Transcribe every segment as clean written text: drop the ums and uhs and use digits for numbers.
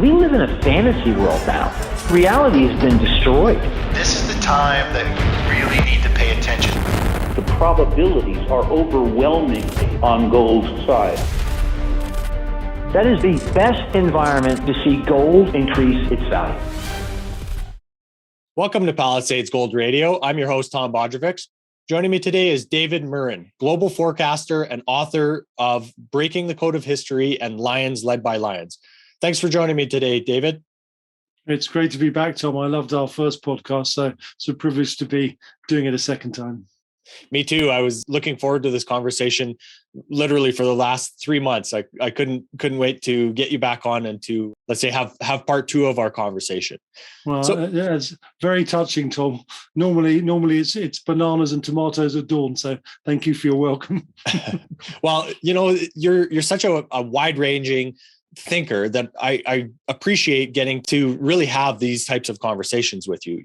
We live in a fantasy world now. Reality has been destroyed. This is the time that you really need to pay attention. The probabilities are overwhelmingly on gold's side. That is the best environment to see gold increase its value. Welcome to Palisades Gold Radio. I'm your host, Tom Bodrovics. Joining me today is David Murrin, global forecaster and author of Breaking the Code of History and Lions Led by Lions. Thanks for joining me today, David. It's great to be back, Tom. I loved our first podcast, so it's a privilege to be doing it a second time. Me too. I was looking forward to this conversation literally for the last 3 months. I couldn't wait to get you back on and to, let's say, have part two of our conversation. Well, yeah, it's very touching, Tom. Normally it's bananas and tomatoes at dawn. So thank you for your welcome. Well, you're such a wide-ranging thinker that I appreciate getting to really have these types of conversations with you.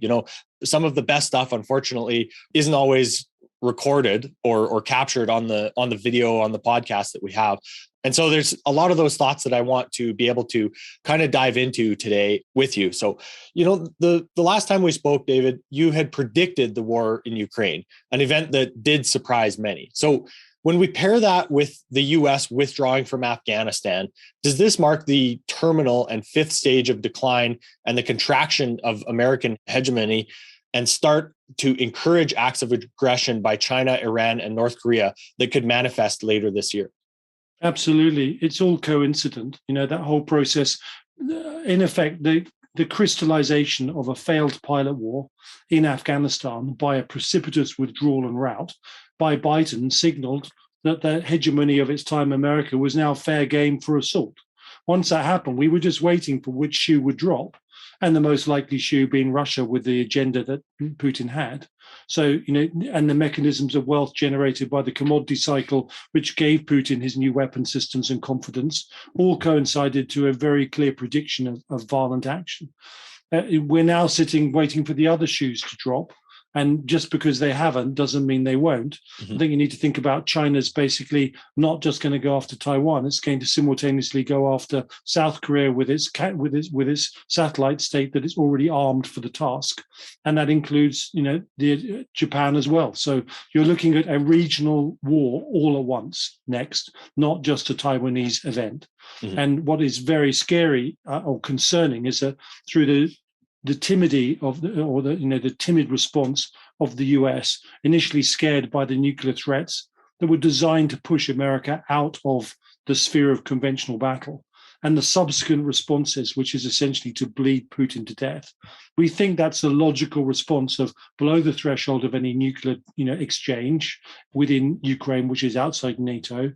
Some of the best stuff, unfortunately, isn't always recorded or captured on the video on the podcast that we have. And so there's a lot of those thoughts that I want to be able to kind of dive into today with you. So, the last time we spoke, David, you had predicted the war in Ukraine, an event that did surprise many. So when we pair that with the US withdrawing from Afghanistan, does this mark the terminal and fifth stage of decline and the contraction of American hegemony and start to encourage acts of aggression by China, Iran, and North Korea that could manifest later this year? Absolutely. It's all coincident. That whole process, in effect, the crystallization of a failed pilot war in Afghanistan by a precipitous withdrawal en route by Biden signaled that the hegemony of its time, America, was now fair game for assault. Once that happened, we were just waiting for which shoe would drop, and the most likely shoe being Russia with the agenda that Putin had. So, and the mechanisms of wealth generated by the commodity cycle, which gave Putin his new weapon systems and confidence, all coincided to a very clear prediction of violent action. We're now sitting waiting for the other shoes to drop. And just because they haven't doesn't mean they won't. Mm-hmm. I think you need to think about China's basically not just going to go after Taiwan; it's going to simultaneously go after South Korea with its satellite state that is already armed for the task, and that includes the Japan as well. So you're looking at a regional war all at once next, not just a Taiwanese event. Mm-hmm. And what is very scary or concerning is that through the timidity of the timid response of the US, initially scared by the nuclear threats that were designed to push America out of the sphere of conventional battle, and the subsequent responses, which is essentially to bleed Putin to death. We think that's a logical response of below the threshold of any nuclear exchange within Ukraine, which is outside NATO.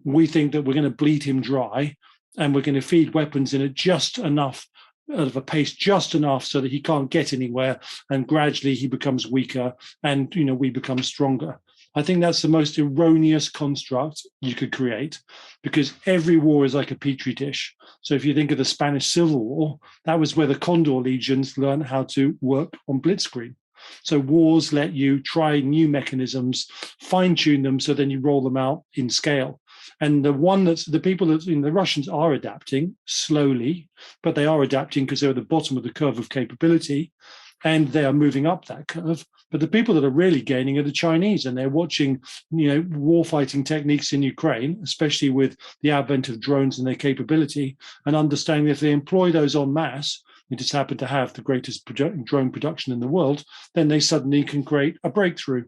We think that we're going to bleed him dry, and we're going to feed weapons in it just enough of a pace just enough so that he can't get anywhere, and gradually he becomes weaker and we become stronger. I think that's the most erroneous construct you could create, because every war is like a petri dish. So if you think of the Spanish Civil War, that was where the Condor legions learned how to work on blitzkrieg. So wars let you try new mechanisms, fine-tune them, so then you roll them out in scale. And the Russians are adapting slowly, but they are adapting because they're at the bottom of the curve of capability, and they are moving up that curve. But the people that are really gaining are the Chinese, and they're watching, war fighting techniques in Ukraine, especially with the advent of drones and their capability, and understanding if they employ those en masse, we just happen to have the greatest drone production in the world, then they suddenly can create a breakthrough.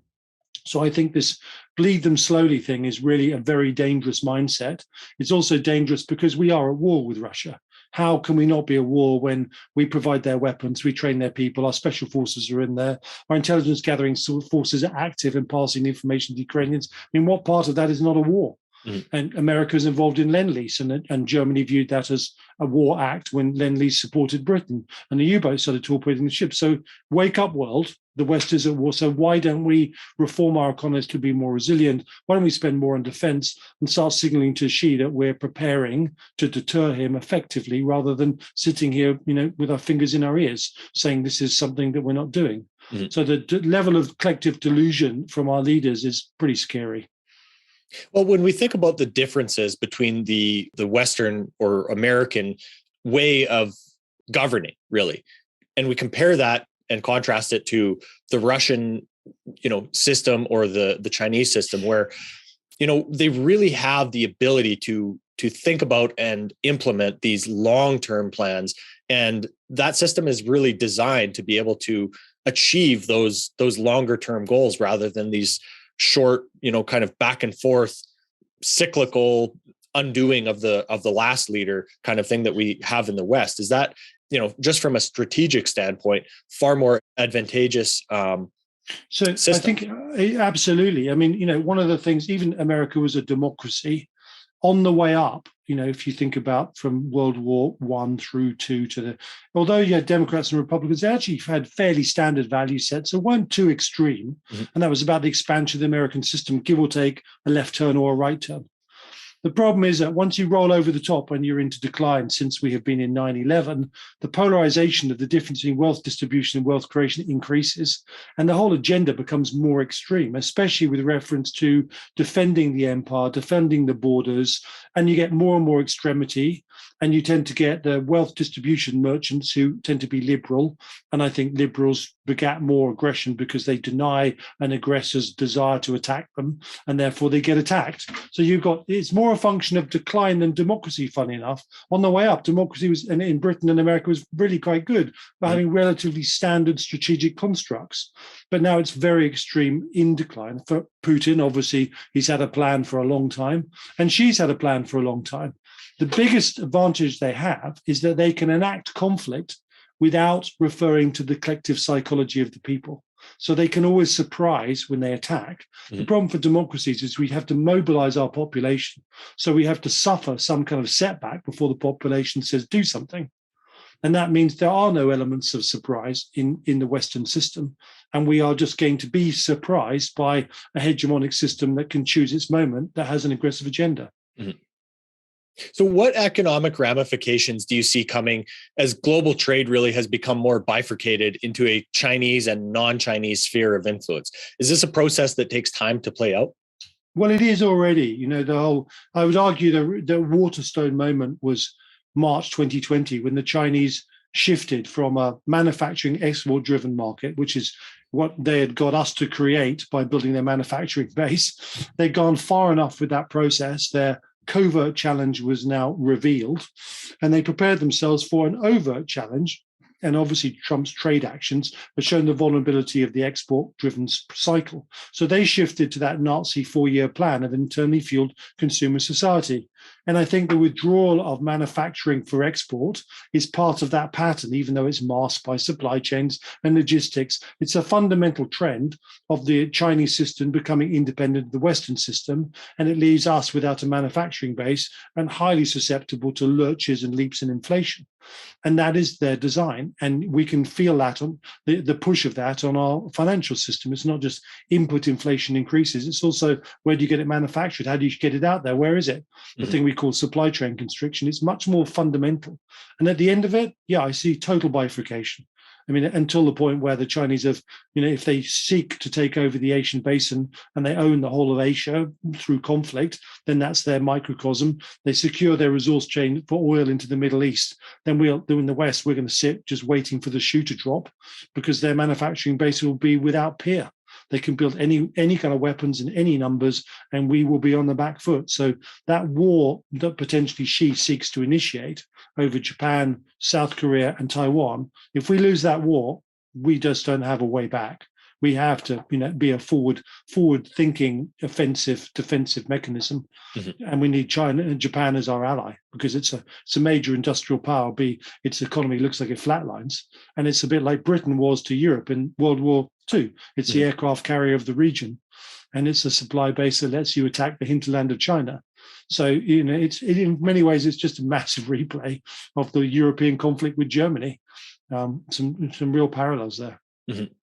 So I think this bleed them slowly thing is really a very dangerous mindset. It's also dangerous because we are at war with Russia. How can we not be at war when we provide their weapons, we train their people, our special forces are in there, our intelligence gathering forces are active in passing information to Ukrainians? What part of that is not a war? Mm-hmm. And America is involved in Lend-Lease, and Germany viewed that as a war act when Lend-Lease supported Britain, and the U-boat started torpedoing the ships. So wake up, world. The West is at war. So why don't we reform our economies to be more resilient? Why don't we spend more on defense and start signaling to Xi that we're preparing to deter him effectively, rather than sitting here, with our fingers in our ears, saying this is something that we're not doing. Mm-hmm. So the level of collective delusion from our leaders is pretty scary. Well, when we think about the differences between the Western or American way of governing, really. And we compare that and contrast it to the Russian, system or the Chinese system, where, they really have the ability to think about and implement these long-term plans. And that system is really designed to be able to achieve those longer term goals rather than these short, kind of back and forth cyclical undoing of the last leader kind of thing that we have in the West. Is that, just from a strategic standpoint, far more advantageous So system? I think absolutely. I mean, one of the things, even America was a democracy on the way up. If you think about from World War I through to although you had Democrats and Republicans, they actually had fairly standard value sets, so weren't too extreme. Mm-hmm. And that was about the expansion of the American system, give or take a left turn or a right turn. The problem is that once you roll over the top and you're into decline, since we have been in 9/11, the polarization of the difference between wealth distribution and wealth creation increases, and the whole agenda becomes more extreme, especially with reference to defending the empire, defending the borders, and you get more and more extremity, and you tend to get the wealth distribution merchants who tend to be liberal, and I think liberals begat more aggression because they deny an aggressor's desire to attack them, and therefore they get attacked. So it's more a function of decline than democracy, funny enough. On the way up, democracy was, and in Britain and America, was really quite good for having relatively standard strategic constructs. But now it's very extreme in decline. For Putin, obviously, he's had a plan for a long time, and she's had a plan for a long time. The biggest advantage they have is that they can enact conflict without referring to the collective psychology of the people. So they can always surprise when they attack. Mm-hmm. The problem for democracies is we have to mobilize our population. So we have to suffer some kind of setback before the population says do something. And that means there are no elements of surprise in the Western system. And we are just going to be surprised by a hegemonic system that can choose its moment, that has an aggressive agenda. Mm-hmm. So what economic ramifications do you see coming as global trade really has become more bifurcated into a Chinese and non-Chinese sphere of influence? Is this a process that takes time to play out? Well, it is already. I would argue the Waterstone moment was March 2020, when the Chinese shifted from a manufacturing export-driven market, which is what they had got us to create by building their manufacturing base. They'd gone far enough with that process. Their covert challenge was now revealed, and they prepared themselves for an overt challenge. And obviously Trump's trade actions have shown the vulnerability of the export-driven cycle. So they shifted to that Nazi 4-year plan of internally fueled consumer society. And I think the withdrawal of manufacturing for export is part of that pattern, even though it's masked by supply chains and logistics. It's a fundamental trend of the Chinese system becoming independent of the Western system, and it leaves us without a manufacturing base and highly susceptible to lurches and leaps in inflation. And that is their design. And we can feel that on the push of that on our financial system. It's not just input inflation increases. It's also, where do you get it manufactured? How do you get it out there? Where is it? The thing we call supply chain constriction. It's much more fundamental. And at the end of it, I see total bifurcation. I mean, until the point where the Chinese have, if they seek to take over the Asian basin and they own the whole of Asia through conflict, then that's their microcosm. They secure their resource chain for oil into the Middle East. Then in the West, we're going to sit just waiting for the shoe to drop, because their manufacturing base will be without peer. They can build any kind of weapons in any numbers, and we will be on the back foot. So that war that potentially Xi seeks to initiate over Japan, South Korea, and Taiwan, if we lose that war, we just don't have a way back. We have to, be a forward-thinking, offensive, defensive mechanism, and we need China and Japan as our ally, because it's a major industrial power. Its economy looks like it flatlines, and it's a bit like Britain was to Europe in World War II. It's the aircraft carrier of the region, and it's a supply base that lets you attack the hinterland of China. So it's in many ways it's just a massive replay of the European conflict with Germany. Some real parallels there. Mm-hmm.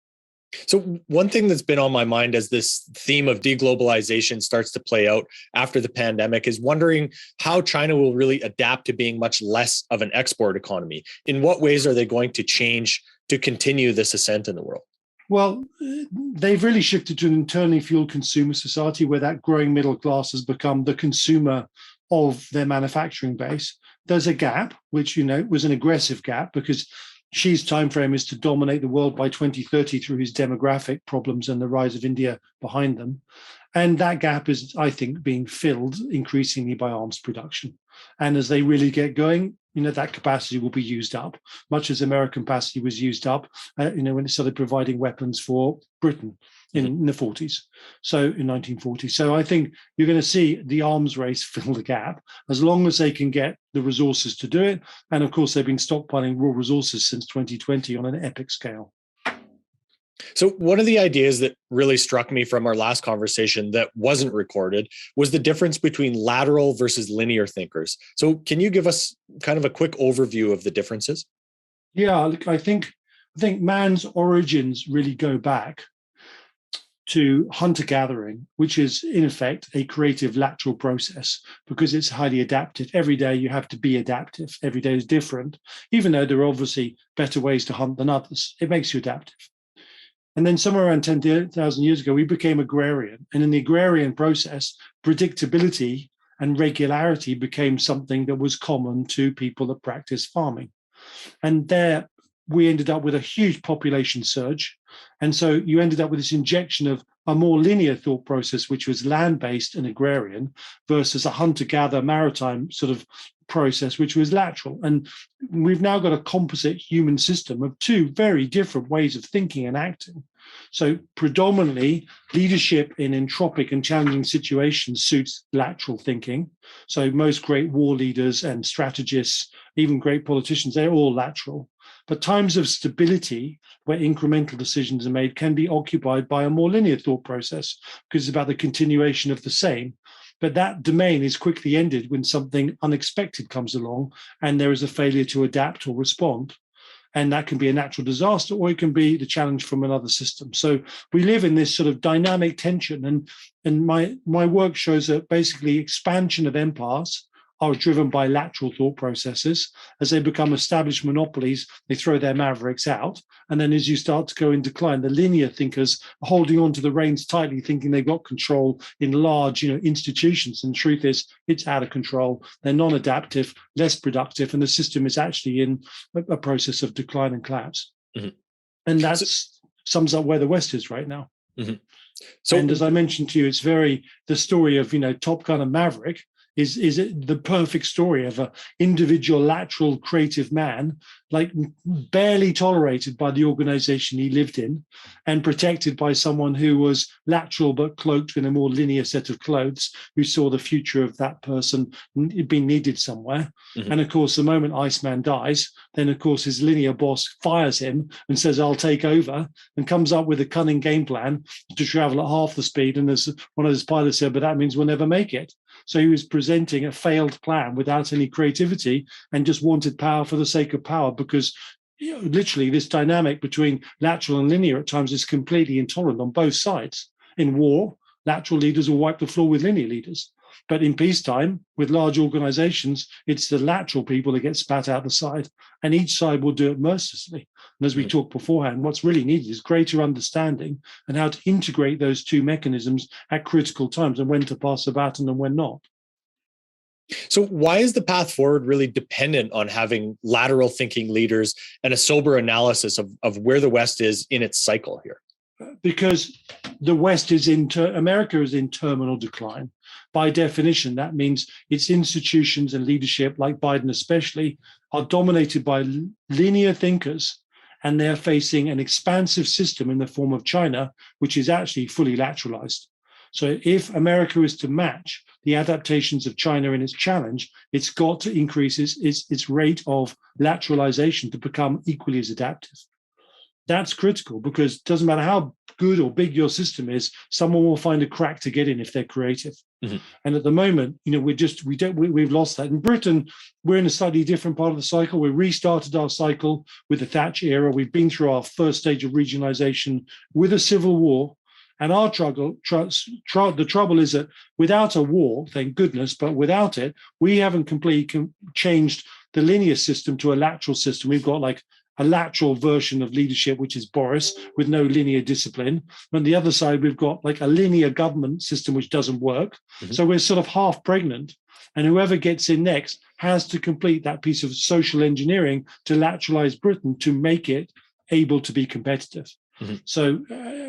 So one thing that's been on my mind as this theme of deglobalization starts to play out after the pandemic is wondering how China will really adapt to being much less of an export economy. In what ways are they going to change to continue this ascent in the world? Well, they've really shifted to an internally fueled consumer society, where that growing middle class has become the consumer of their manufacturing base. there's a gap, which, was an aggressive gap because Xi's time frame is to dominate the world by 2030 through his demographic problems and the rise of India behind them. And that gap is, I think, being filled increasingly by arms production. And as they really get going, that capacity will be used up, much as American capacity was used up, when it started providing weapons for Britain in the 40s, so in 1940. So I think you're going to see the arms race fill the gap as long as they can get the resources to do it. And of course, they've been stockpiling raw resources since 2020 on an epic scale. So one of the ideas that really struck me from our last conversation that wasn't recorded was the difference between lateral versus linear thinkers. So can you give us kind of a quick overview of the differences? Yeah, I think man's origins really go back to hunter-gathering, which is in effect a creative lateral process because it's highly adaptive. Every day you have to be adaptive. Every day is different, even though there are obviously better ways to hunt than others. It makes you adaptive. And then somewhere around 10,000 years ago, we became agrarian. And in the agrarian process, predictability and regularity became something that was common to people that practice farming. And there we ended up with a huge population surge. And so you ended up with this injection of a more linear thought process, which was land-based and agrarian, versus a hunter-gatherer maritime sort of process, which was lateral. And we've now got a composite human system of two very different ways of thinking and acting. So predominantly leadership in entropic and challenging situations suits lateral thinking. So most great war leaders and strategists, even great politicians, they're all lateral. But times of stability where incremental decisions are made can be occupied by a more linear thought process because it's about the continuation of the same. But that domain is quickly ended when something unexpected comes along and there is a failure to adapt or respond. And that can be a natural disaster, or it can be the challenge from another system. So we live in this sort of dynamic tension. And my work shows that basically expansion of empires are driven by lateral thought processes. As they become established monopolies, they throw their mavericks out. And then as you start to go in decline, the linear thinkers are holding on to the reins tightly, thinking they've got control in large institutions. And the truth is, it's out of control. They're non-adaptive, less productive, and the system is actually in a process of decline and collapse. Mm-hmm. And that sums up where the West is right now. Mm-hmm. So, and as I mentioned to you, it's the story of, Top Gun and Maverick is it the perfect story of an individual lateral creative man, like barely tolerated by the organization he lived in and protected by someone who was lateral but cloaked in a more linear set of clothes, who saw the future of that person being needed somewhere. Mm-hmm. And of course, the moment Iceman dies, then of course his linear boss fires him and says, I'll take over, and comes up with a cunning game plan to travel at half the speed. And as one of his pilots said, but that means we'll never make it. So he was presenting a failed plan without any creativity and just wanted power for the sake of power, because literally this dynamic between lateral and linear at times is completely intolerant on both sides. In war, lateral leaders will wipe the floor with linear leaders. But in peacetime, with large organizations, it's the lateral people that get spat out the side, and each side will do it mercilessly. And as we talked beforehand, what's really needed is greater understanding and how to integrate those two mechanisms at critical times, and when to pass the baton and when not. So why is the path forward really dependent on having lateral thinking leaders and a sober analysis of where the West is in its cycle here? Because the West is America is in terminal decline. By definition, that means its institutions and leadership, like Biden especially, are dominated by linear thinkers, and they're facing an expansive system in the form of China, which is actually fully lateralized. So if America is to match the adaptations of China in its challenge, it's got to increase its rate of lateralization to become equally as adaptive. That's critical, because it doesn't matter how good or big your system is, someone will find a crack to get in if they're creative. Mm-hmm. And at the moment, we've lost that. In Britain, we're in a slightly different part of the cycle. We restarted our cycle with the Thatcher era. We've been through our first stage of regionalization with a civil war. And our the trouble is that without a war, thank goodness, but without it, we haven't completely changed the linear system to a lateral system. We've got like a lateral version of leadership, which is Boris, with no linear discipline. On the other side, we've got like a linear government system, which doesn't work. Mm-hmm. So we're sort of half pregnant. And whoever gets in next has to complete that piece of social engineering to lateralize Britain to make it able to be competitive. Mm-hmm. So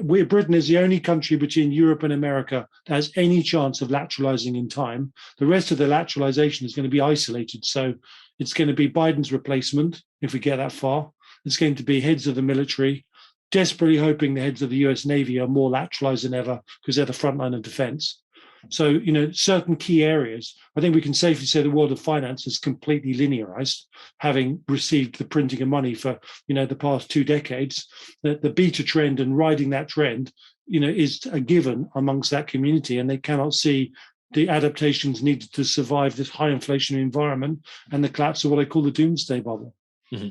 Britain is the only country between Europe and America that has any chance of lateralizing in time. The rest of the lateralization is going to be isolated. So it's going to be Biden's replacement, if we get that far. It's going to be heads of the military, desperately hoping the heads of the US Navy are more lateralized than ever because they're the front line of defense. So, certain key areas, I think we can safely say the world of finance is completely linearized, having received the printing of money for, the past 2 decades. The beta trend and riding that trend, is a given amongst that community, and they cannot see the adaptations needed to survive this high inflationary environment and the collapse of what I call the Doomsday Bubble. Mm-hmm.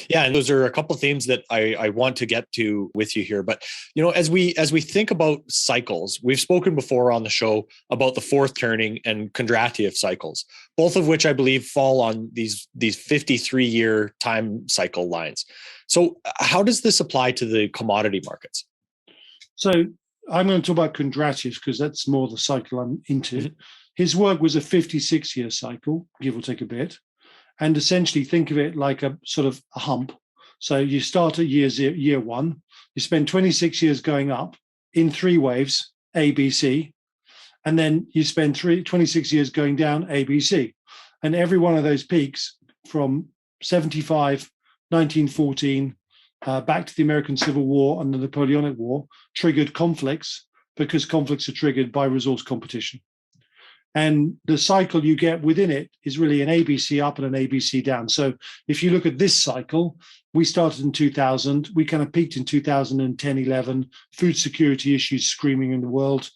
Yeah, and those are a couple of themes that I want to get to with you here. But as we think about cycles, we've spoken before on the show about the fourth turning and Kondratieff cycles, both of which I believe fall on these 53-year time cycle lines. So, how does this apply to the commodity markets? So, I'm going to talk about Kondratieff because that's more the cycle I'm into. Mm-hmm. His work was a 56-year cycle, give or take a bit. And essentially think of it like a sort of a hump. So you start at year 1, you spend 26 years going up in 3 waves, A, B, C, and then you spend 26 years going down, A, B, C. And every one of those peaks from 75, 1914, back to the American Civil War and the Napoleonic War triggered conflicts because conflicts are triggered by resource competition. And the cycle you get within it is really an ABC up and an ABC down. So if you look at this cycle, we started in 2000, we kind of peaked in 2010, 11, food security issues screaming in the world,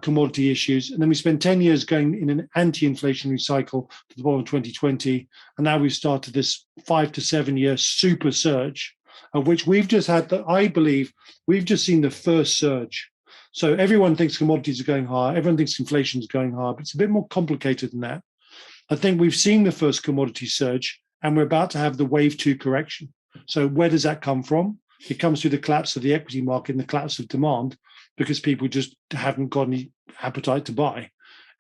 commodity issues. And then we spent 10 years going in an anti-inflationary cycle to the bottom of 2020. And now we've started this 5 to 7 year super surge, of which we've just had, I believe, we've just seen the first surge. So everyone thinks commodities are going higher. Everyone thinks inflation is going higher, but it's a bit more complicated than that. I think we've seen the first commodity surge, and we're about to have the wave 2 correction. So where does that come from? It comes through the collapse of the equity market and the collapse of demand because people just haven't got any appetite to buy,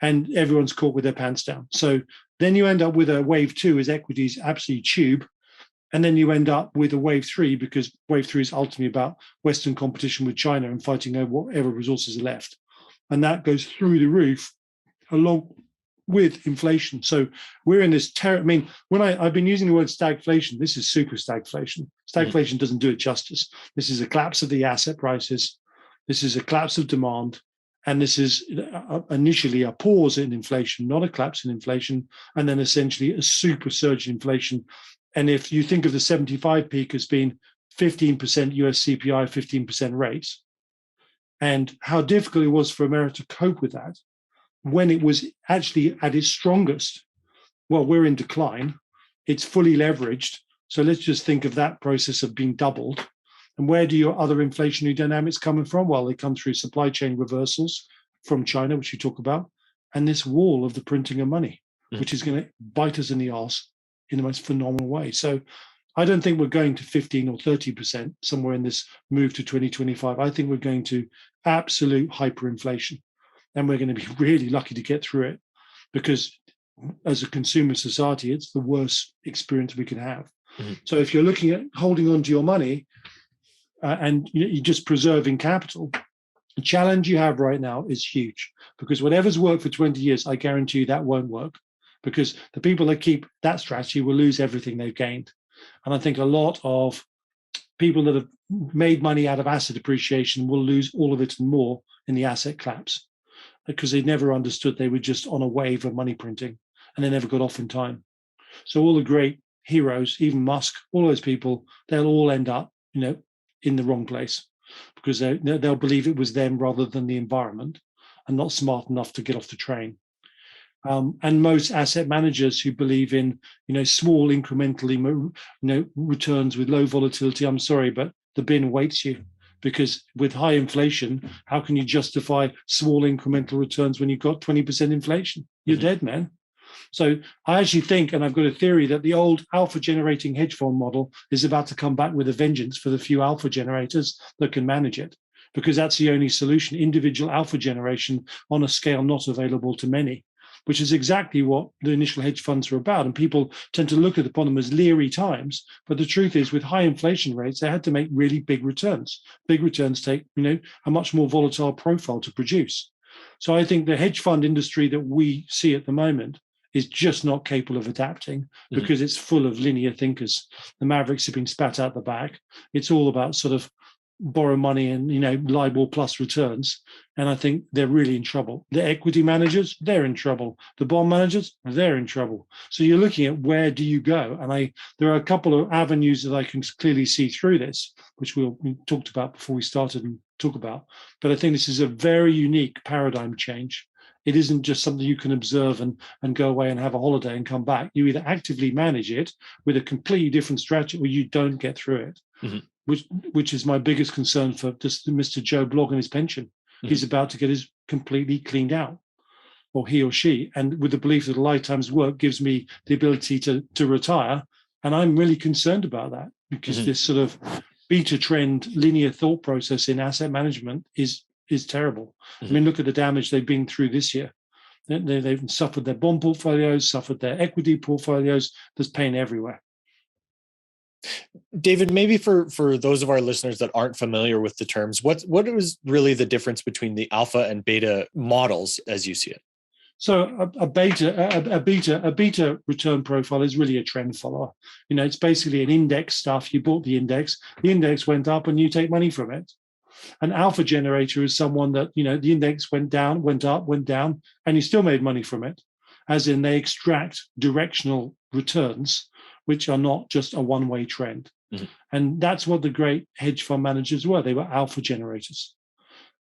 and everyone's caught with their pants down. So then you end up with a wave 2 as equities absolutely tube. And then you end up with a wave 3 because wave 3 is ultimately about Western competition with China and fighting over whatever resources are left. And that goes through the roof along with inflation. So we're in this when I've been using the word stagflation, this is super stagflation. Stagflation doesn't do it justice. This is a collapse of the asset prices. This is a collapse of demand. And this is initially a pause in inflation, not a collapse in inflation, and then essentially a super surge in inflation. And if you think of the 75 peak as being 15% US CPI, 15% rates, and how difficult it was for America to cope with that when it was actually at its strongest, well, we're in decline. It's fully leveraged. So let's just think of that process of being doubled. And where do your other inflationary dynamics coming from? Well, they come through supply chain reversals from China, which you talk about, and this wall of the printing of money, which is going to bite us in the arse in the most phenomenal way. So I don't think we're going to 15 or 30% somewhere in this move to 2025. I think we're going to absolute hyperinflation. And we're going to be really lucky to get through it because as a consumer society, it's the worst experience we can have. Mm-hmm. So if you're looking at holding on to your money and you're just preserving capital, the challenge you have right now is huge because whatever's worked for 20 years, I guarantee you that won't work. Because the people that keep that strategy will lose everything they've gained. And I think a lot of people that have made money out of asset appreciation will lose all of it and more in the asset collapse because they never understood they were just on a wave of money printing and they never got off in time. So all the great heroes, even Musk, all those people, they'll all end up, in the wrong place because they'll believe it was them rather than the environment and not smart enough to get off the train. And most asset managers who believe in, small incrementally, returns with low volatility, I'm sorry, but the bin awaits you because with high inflation, how can you justify small incremental returns when you've got 20% inflation? You're dead, man. So I actually think, and I've got a theory that the old alpha generating hedge fund model is about to come back with a vengeance for the few alpha generators that can manage it, because that's the only solution, individual alpha generation on a scale not available to many. which is exactly what the initial hedge funds are about. And people tend to look upon them as leery times. But the truth is, with high inflation rates, they had to make really big returns. Big returns take, a much more volatile profile to produce. So I think the hedge fund industry that we see at the moment is just not capable of adapting because it's full of linear thinkers. The Mavericks have been spat out the back. It's all about sort of borrow money and, LIBOR plus returns. And I think they're really in trouble. The equity managers, they're in trouble. The bond managers, they're in trouble. So you're looking at where do you go? And there are a couple of avenues that I can clearly see through this, which we talked about before we started and talk about. But I think this is a very unique paradigm change. It isn't just something you can observe and go away and have a holiday and come back. You either actively manage it with a completely different strategy or you don't get through it. Which is my biggest concern for just Mr. Joe Blogg and his pension. He's about to get his completely cleaned out, or he or she, and with the belief that a lifetime's work gives me the ability to retire. And I'm really concerned about that because this sort of beta trend linear thought process in asset management is terrible. I mean, look at the damage they've been through this year. They've suffered their bond portfolios, suffered their equity portfolios. There's pain everywhere. David, maybe for those of our listeners that aren't familiar with the terms, what is really the difference between the alpha and beta models as you see it? So a beta return profile is really a trend follower. It's basically an index stuff. You bought the index went up and you take money from it. An alpha generator is someone that, the index went down, went up, went down, and you still made money from it, as in they extract directional returns which are not just a one-way trend. And that's what the great hedge fund managers were. They were alpha generators.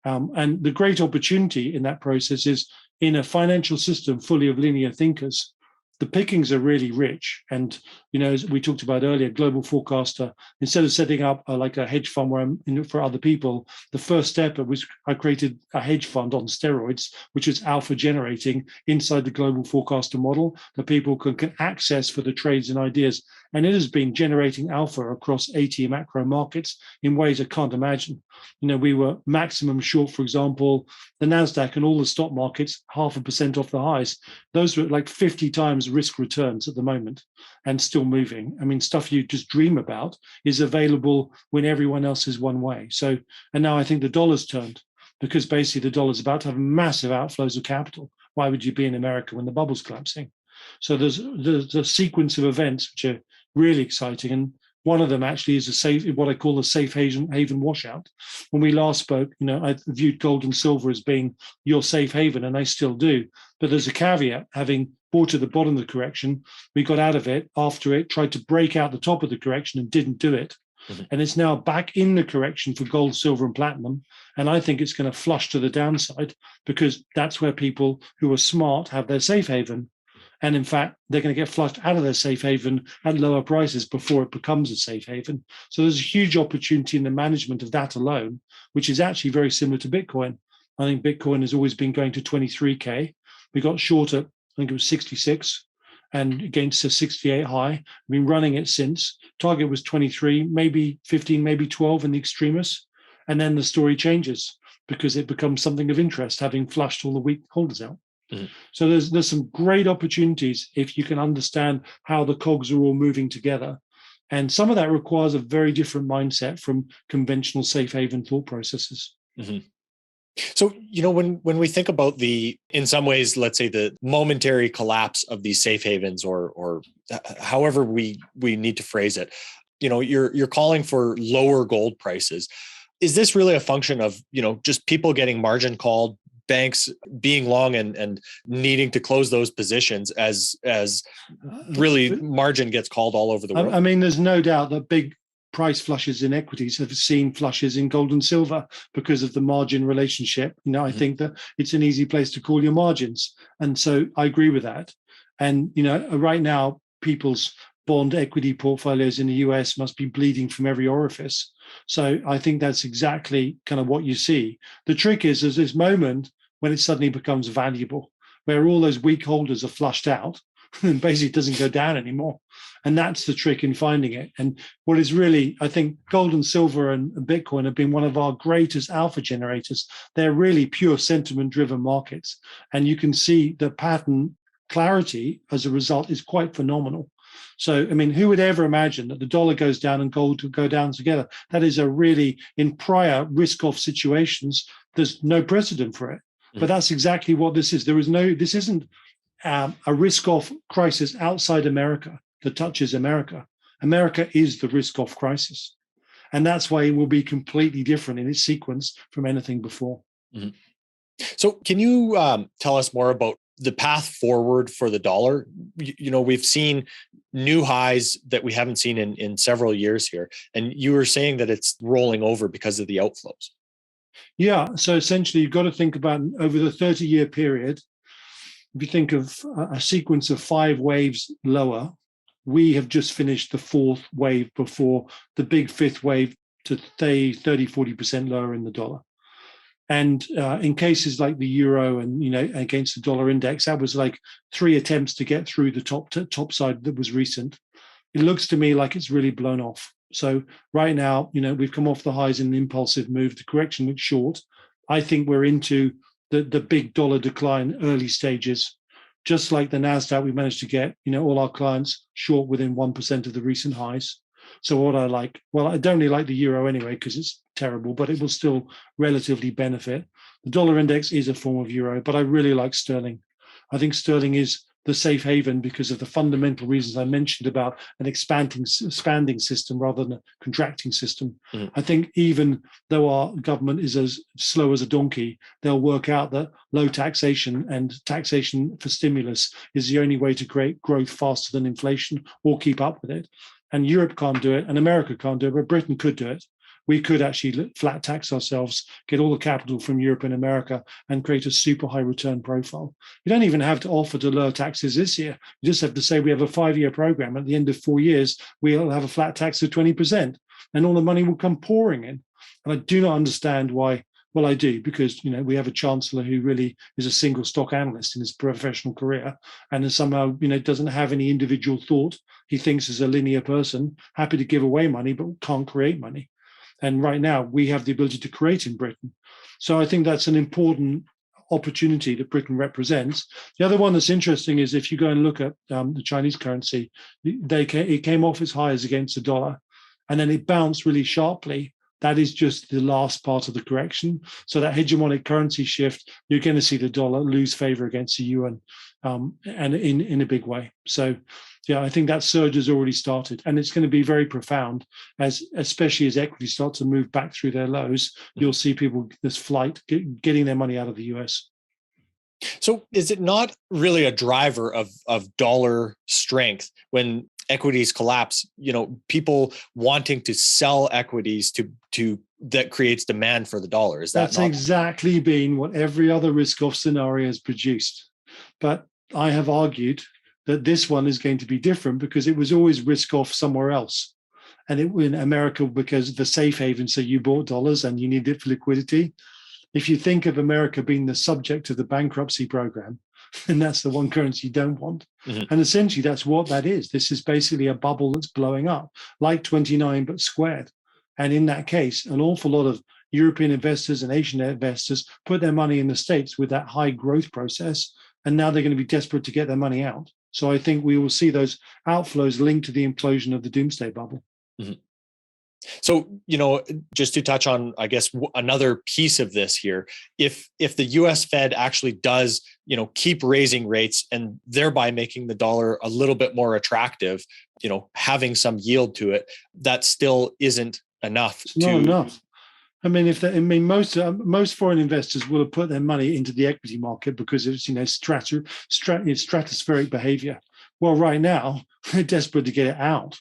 And the great opportunity in that process is in a financial system fully of linear thinkers, the pickings are really rich. And, as we talked about earlier, Global Forecaster, instead of setting up like a hedge fund where I'm for other people, the first step was I created a hedge fund on steroids, which is alpha generating inside the Global Forecaster model that people can access for the trades and ideas. And it has been generating alpha across 80 macro markets in ways I can't imagine. We were maximum short, for example, the NASDAQ and all the stock markets, 0.5% off the highs. Those were like 50 times risk returns at the moment and still moving. I mean, stuff you just dream about is available when everyone else is one way. So, and now I think the dollar's turned because basically the dollar's about to have massive outflows of capital. Why would you be in America when the bubble's collapsing? So there's a sequence of events which are really exciting. And one of them actually is what I call a safe haven washout. When we last spoke, I viewed gold and silver as being your safe haven, and I still do. But there's a caveat. Having bought at the bottom of the correction, we got out of it after it tried to break out the top of the correction and didn't do it. And it's now back in the correction for gold, silver, and platinum. And I think it's going to flush to the downside because that's where people who are smart have their safe haven. And in fact, they're going to get flushed out of their safe haven at lower prices before it becomes a safe haven. So there's a huge opportunity in the management of that alone, which is actually very similar to Bitcoin. I think Bitcoin has always been going to 23K. We got short at, I think it was 66 and against a 68 high. We've been running it since. Target was 23, maybe 15, maybe 12 in the extremists. And then the story changes because it becomes something of interest, having flushed all the weak holders out. So there's some great opportunities if you can understand how the cogs are all moving together. And some of that requires a very different mindset from conventional safe haven thought processes. So, when we think about in some ways, let's say the momentary collapse of these safe havens or however we need to phrase it, you're calling for lower gold prices. Is this really a function of, just people getting margin called, banks being long and needing to close those positions as really margin gets called all over the world? I mean, there's no doubt that big price flushes in equities have seen flushes in gold and silver because of the margin relationship. I think that it's an easy place to call your margins. And so I agree with that. And, right now, people's bond equity portfolios in the US must be bleeding from every orifice. So I think that's exactly kind of what you see. The trick is there's this moment when it suddenly becomes valuable, where all those weak holders are flushed out. and basically it doesn't go down anymore. And that's the trick in finding it. And what is really, I think gold and silver and Bitcoin have been one of our greatest alpha generators. They're really pure sentiment-driven markets. And you can see the pattern clarity as a result is quite phenomenal. So, I mean, who would ever imagine that the dollar goes down and gold would go down together? That is a really, in prior risk-off situations, there's no precedent for it. But that's exactly what this is. This isn't a risk-off crisis outside America that touches America. America is the risk-off crisis. And that's why it will be completely different in its sequence from anything before. Mm-hmm. So can you tell us more about the path forward for the dollar? We've seen new highs that we haven't seen in several years here. And you were saying that it's rolling over because of the outflows. Yeah. So essentially, you've got to think about over the 30-year period, if you think of a sequence of 5 waves lower, we have just finished the 4th wave before the big 5th wave to stay 30, 40% lower in the dollar. And in cases like the euro and, against the dollar index, that was like 3 attempts to get through the top side that was recent. It looks to me like it's really blown off. So right now, we've come off the highs in an impulsive move. The correction looks short. I think we're into the big dollar decline early stages. Just like the NASDAQ, we managed to get, all our clients short within 1% of the recent highs. So what I like, well, I don't really like the euro anyway, because it's terrible, but it will still relatively benefit. The dollar index is a form of euro, but I really like sterling. I think sterling is the safe haven because of the fundamental reasons I mentioned about an expanding system rather than a contracting system. Mm. I think even though our government is as slow as a donkey, they'll work out that low taxation and taxation for stimulus is the only way to create growth faster than inflation or keep up with it. And Europe can't do it, and America can't do it, but Britain could do it. We could actually flat tax ourselves, get all the capital from Europe and America, and create a super high return profile. You don't even have to offer to lower taxes this year. You just have to say we have a 5-year program. At the end of 4 years, we'll have a flat tax of 20%, and all the money will come pouring in. And I do not understand why. Well, I do, because we have a chancellor who really is a single stock analyst in his professional career, and somehow doesn't have any individual thought. He thinks as a linear person, happy to give away money, but can't create money. And right now, we have the ability to create in Britain. So I think that's an important opportunity that Britain represents. The other one that's interesting is if you go and look at the Chinese currency, it came off its highs against the dollar, and then it bounced really sharply. That is just the last part of the correction. So that hegemonic currency shift, you're going to see the dollar lose favor against the yuan, and in a big way. So yeah, I think that surge has already started, and it's going to be very profound, especially as equities start to move back through their lows. You'll see people, this flight, getting their money out of the US. So is it not really a driver of dollar strength when equities collapse? People wanting to sell equities to that creates demand for the dollar. That's exactly been what every other risk-off scenario has produced. But I have argued that this one is going to be different because it was always risk-off somewhere else. And it in America, because the safe haven, so you bought dollars and you need it for liquidity. If you think of America being the subject of the bankruptcy program, then that's the one currency you don't want. Mm-hmm. And essentially, that's what that is. This is basically a bubble that's blowing up, like 29, but squared. And in that case, an awful lot of European investors and Asian investors put their money in the States with that high growth process, and now they're going to be desperate to get their money out. So I think we will see those outflows linked to the implosion of the Doomsday Bubble. Mm-hmm. So, just to touch on, I guess, another piece of this here, if the US Fed actually does, keep raising rates and thereby making the dollar a little bit more attractive, having some yield to it, that still isn't enough. Not enough. I mean, most foreign investors will have put their money into the equity market because it's stratospheric behavior. Well, right now they're desperate to get it out,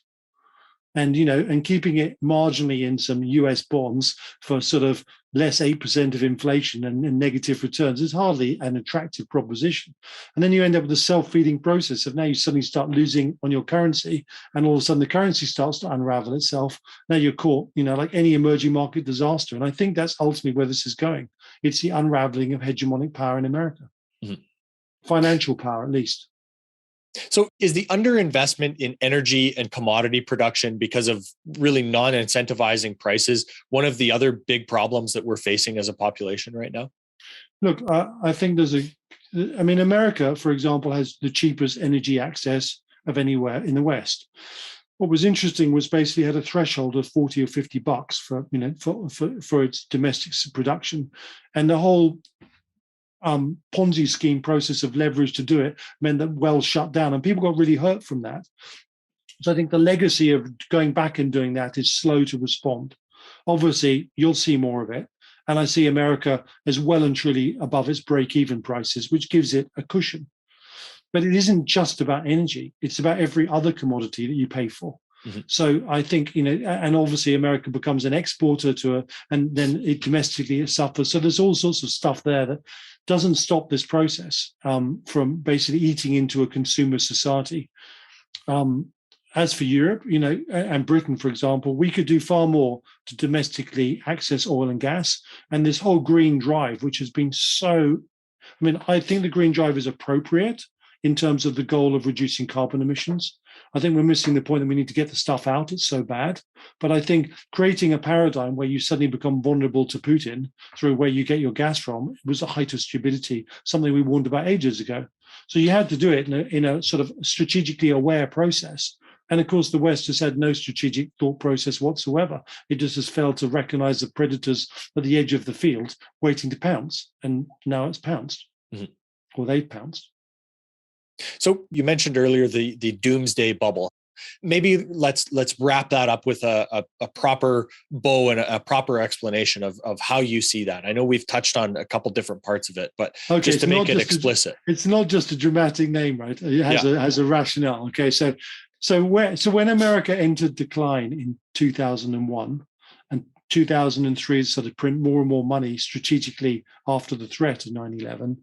and keeping it marginally in some US bonds for sort of less 8% of inflation and negative returns is hardly an attractive proposition. And then you end up with a self-feeding process of now you suddenly start losing on your currency, and all of a sudden the currency starts to unravel itself. Now you're caught, like any emerging market disaster. And I think that's ultimately where this is going. It's the unraveling of hegemonic power in America, mm-hmm. Financial power at least. So is the underinvestment in energy and commodity production because of really non-incentivizing prices one of the other big problems that we're facing as a population right now? Look, I think America, for example, has the cheapest energy access of anywhere in the West. What was interesting was basically had a threshold of $40 or $50 for its domestic production, and the whole Ponzi scheme process of leverage to do it meant that wells shut down, and people got really hurt from that. So I think the legacy of going back and doing that is slow to respond. Obviously, you'll see more of it. And I see America as well and truly above its break-even prices, which gives it a cushion. But it isn't just about energy. It's about every other commodity that you pay for. Mm-hmm. So I think, and obviously America becomes an exporter and then it domestically suffers. So there's all sorts of stuff there that doesn't stop this process from basically eating into a consumer society. As for Europe, and Britain, for example, we could do far more to domestically access oil and gas. And this whole green drive, which has been I think the green drive is appropriate in terms of the goal of reducing carbon emissions. I think we're missing the point that we need to get the stuff out. It's so bad. But I think creating a paradigm where you suddenly become vulnerable to Putin through where you get your gas from was a height of stupidity, something we warned about ages ago. So you had to do it in a sort of strategically aware process. And of course, the West has had no strategic thought process whatsoever. It just has failed to recognize the predators at the edge of the field waiting to pounce. And now it's pounced, or they've pounced. So you mentioned earlier the Doomsday Bubble. Maybe let's wrap that up with a proper bow and a proper explanation of how you see that. I know we've touched on a couple different parts of it, but just to make it explicit. It's not just a dramatic name, right? It has a rationale. Okay, so when America entered decline in 2001 and 2003 started to print more and more money strategically after the threat of 9/11,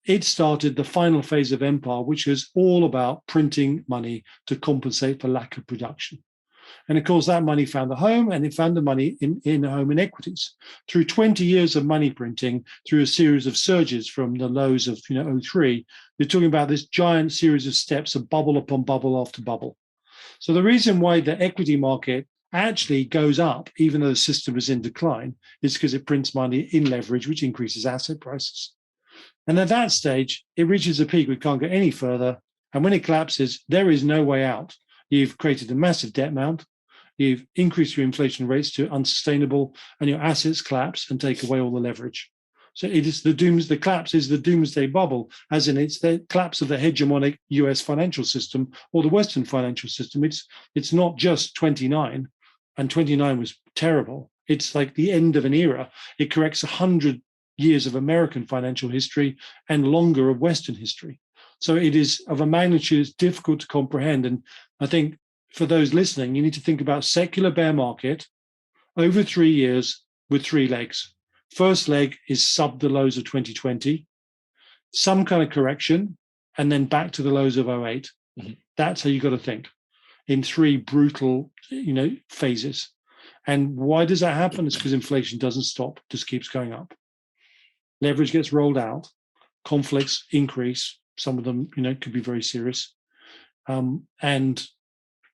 it started the final phase of empire, which is all about printing money to compensate for lack of production. And of course, that money found a home, and it found the money in a home in equities. Through 20 years of money printing, through a series of surges from the lows of 03, you're talking about this giant series of steps of bubble upon bubble after bubble. So the reason why the equity market actually goes up, even though the system is in decline, is because it prints money in leverage, which increases asset prices. And at that stage, it reaches a peak. We can't go any further. And when it collapses, there is no way out. You've created a massive debt mount. You've increased your inflation rates to unsustainable, and your assets collapse and take away all the leverage. So it is the collapse is the Doomsday Bubble, as in it's the collapse of the hegemonic US financial system or the Western financial system. It's not just 29, and 29 was terrible. It's like the end of an era. It corrects 100 years of American financial history and longer of Western history. So it is of a magnitude that's difficult to comprehend. And I think for those listening, you need to think about secular bear market over 3 years with 3 legs. First leg is sub the lows of 2020, some kind of correction, and then back to the lows of 08. Mm-hmm. That's how you got to think in 3 brutal, phases. And why does that happen? It's because inflation doesn't stop, just keeps going up. Leverage gets rolled out, conflicts increase. Some of them, could be very serious. And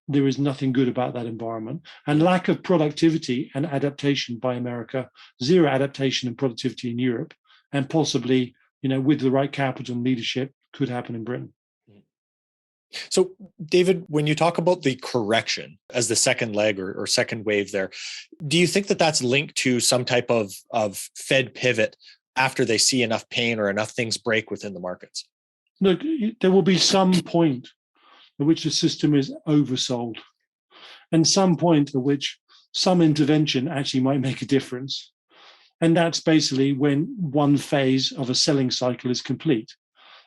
there is nothing good about that environment. And lack of productivity and adaptation by America, zero adaptation and productivity in Europe, and possibly, with the right capital and leadership, could happen in Britain. So, David, when you talk about the correction as the second leg or second wave there, do you think that that's linked to some type of Fed pivot after they see enough pain or enough things break within the markets? Look, there will be some point at which the system is oversold, and some point at which some intervention actually might make a difference. And that's basically when one phase of a selling cycle is complete.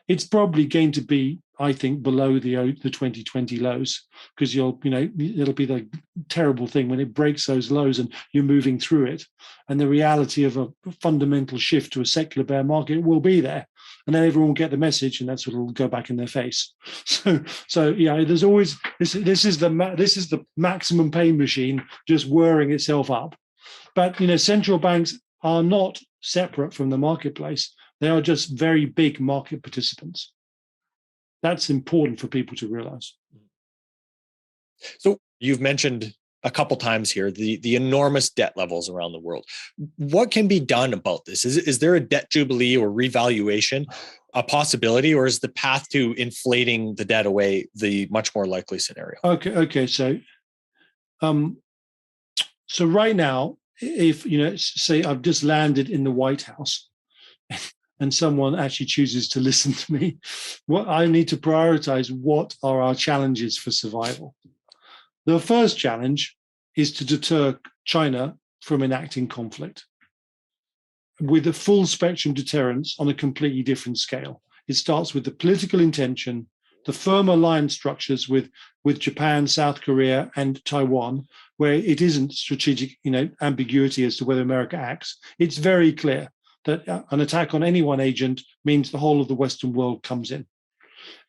It's probably going to be, I think, below the 2020 lows, because it'll be the terrible thing when it breaks those lows and you're moving through it. And the reality of a fundamental shift to a secular bear market will be there. And then everyone will get the message, and that's what will go back in their face. So there's always this is the maximum pain machine just whirring itself up. But central banks are not separate from the marketplace. They are just very big market participants. That's important for people to realize. So you've mentioned a couple times here the enormous debt levels around the world. What can be done about this? Is there a debt jubilee or revaluation a possibility, or is the path to inflating the debt away the much more likely scenario? Okay. So right now, if say I've just landed in the White House and someone actually chooses to listen to me, what I need to prioritize, what are our challenges for survival? The first challenge is to deter China from enacting conflict with a full spectrum deterrence on a completely different scale. It starts with the political intention, the firm alliance structures with Japan, South Korea, and Taiwan, where it isn't strategic, ambiguity as to whether America acts. It's very clear that an attack on any one agent means the whole of the Western world comes in.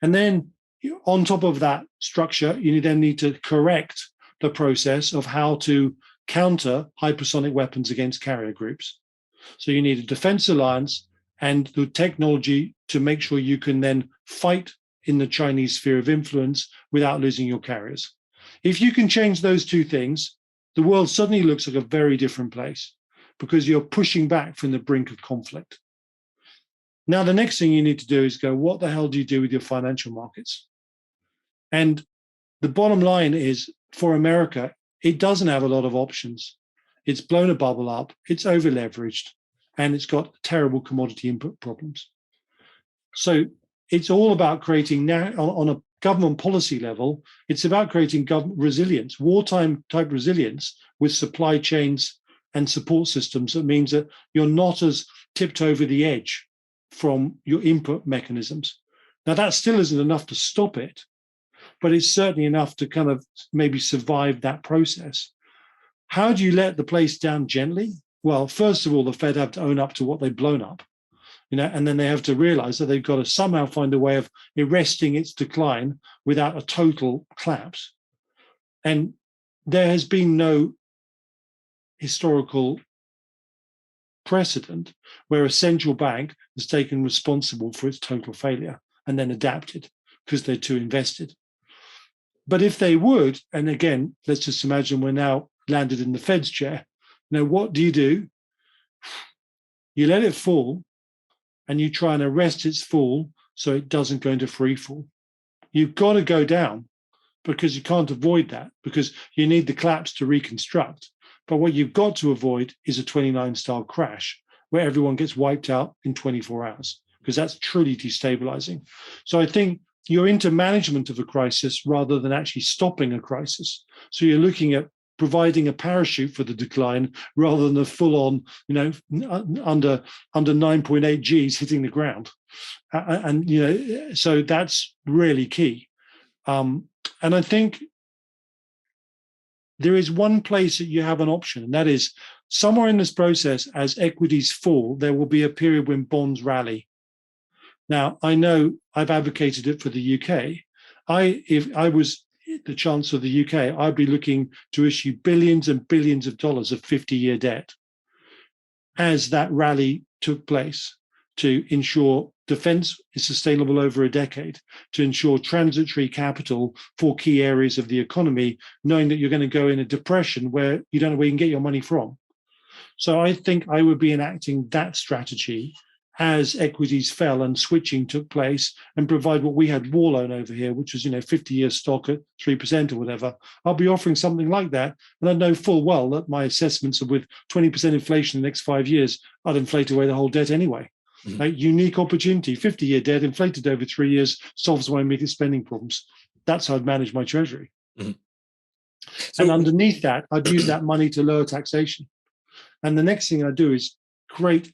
And then on top of that structure, you then need to correct the process of how to counter hypersonic weapons against carrier groups. So you need a defense alliance and the technology to make sure you can then fight in the Chinese sphere of influence without losing your carriers. If you can change those two things, the world suddenly looks like a very different place because you're pushing back from the brink of conflict. Now, the next thing you need to do is go, what the hell do you do with your financial markets? And the bottom line is, for America, it doesn't have a lot of options. It's blown a bubble up, it's over-leveraged, and it's got terrible commodity input problems. So it's all about creating, now on a government policy level, it's about creating government resilience, wartime type resilience with supply chains and support systems. That means that you're not as tipped over the edge from your input mechanisms. Now, that still isn't enough to stop it, but it's certainly enough to kind of maybe survive that process. How do you let the place down gently? Well, first of all, the Fed have to own up to what they've blown up, and then they have to realize that they've got to somehow find a way of arresting its decline without a total collapse. And there has been no historical precedent where a central bank has taken responsible for its total failure and then adapted because they're too invested. But if they would, and again, let's just imagine we're now landed in the Fed's chair. Now, what do? You let it fall and you try and arrest its fall so it doesn't go into free fall. You've got to go down because you can't avoid that because you need the collapse to reconstruct. But what you've got to avoid is a 29 style crash where everyone gets wiped out in 24 hours because that's truly destabilizing. So I think you're into management of a crisis rather than actually stopping a crisis. So you're looking at providing a parachute for the decline rather than a full-on, under 9.8 Gs hitting the ground. So that's really key. And I think there is one place that you have an option, and that is somewhere in this process, as equities fall, there will be a period when bonds rally. Now, I know I've advocated it for the UK. If I was the Chancellor of the UK, I'd be looking to issue billions and billions of dollars of 50-year debt as that rally took place to ensure defense is sustainable over a decade, to ensure transitory capital for key areas of the economy, knowing that you're going to go in a depression where you don't know where you can get your money from. So I think I would be enacting that strategy as equities fell and switching took place, and provide what we had war loan over here, which was 50-year stock at 3% or whatever. I'll be offering something like that, and I know full well that my assessments are with 20% inflation in the next 5 years, I'd inflate away the whole debt anyway. Mm-hmm. Unique opportunity, 50-year debt inflated over 3 years solves my immediate spending problems. That's how I'd manage my treasury. Mm-hmm. And underneath that, I'd use that money to lower taxation. And the next thing I do is create,